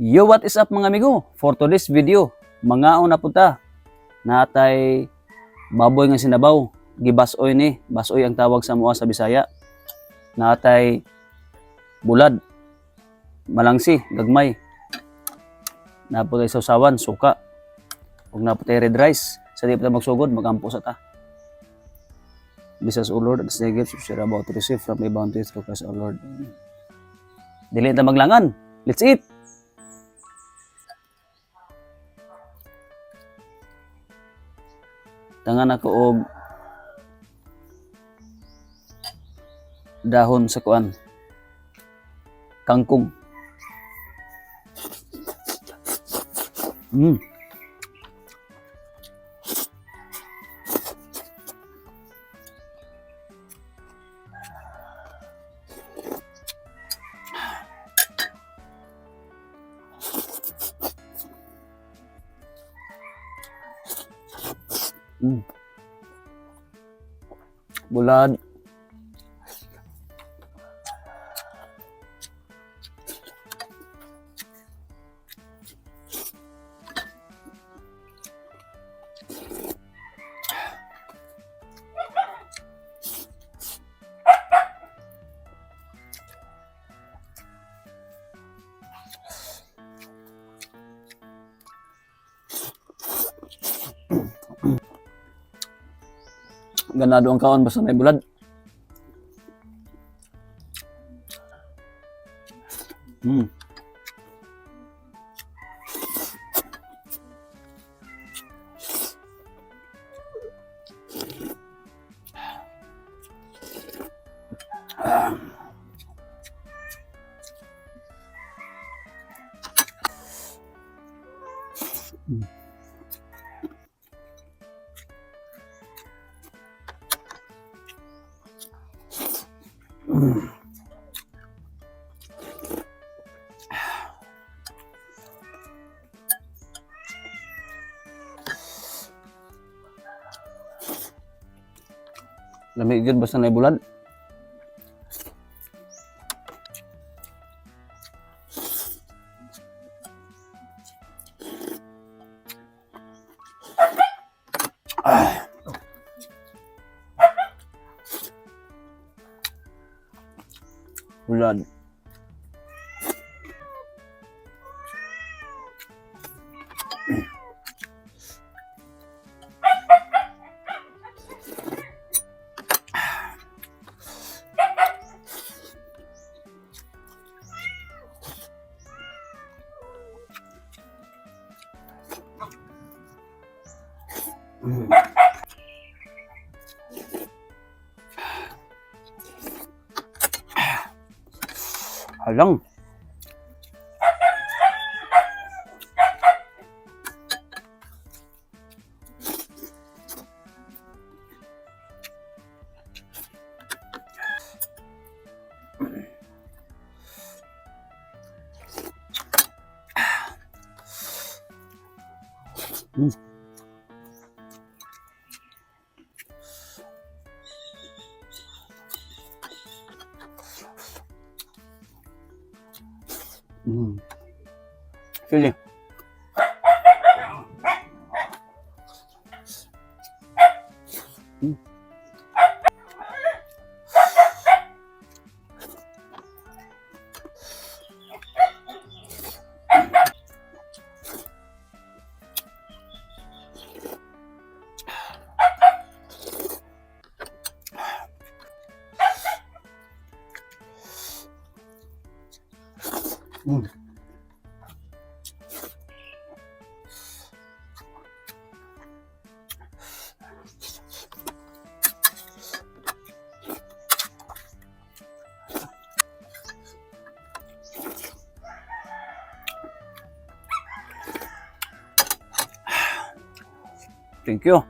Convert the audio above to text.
Yo, what is up mga amigo? For today's video, mangaon na punta. Natay baboy nga sinabaw. Gibasoy ni, basoy ang tawag sa mua sa Bisaya. Natay bulad, malangsi, gagmay. Naputay sausawan, suka. Ug naputay red rice. Sa di pa ta magsugod, magampo sa ta. Bless us, O Lord, as the gifts which we are about to receive from thy bounty through Christ our Lord. Dili ta maglangan. Let's eat! Tangan ako og dahon sa kuan, kangkong. Bulad. Ganado ang kaon basta may bulad. Lamig yun basta may bulad. Bulad. Halang. Feeling. Thank you.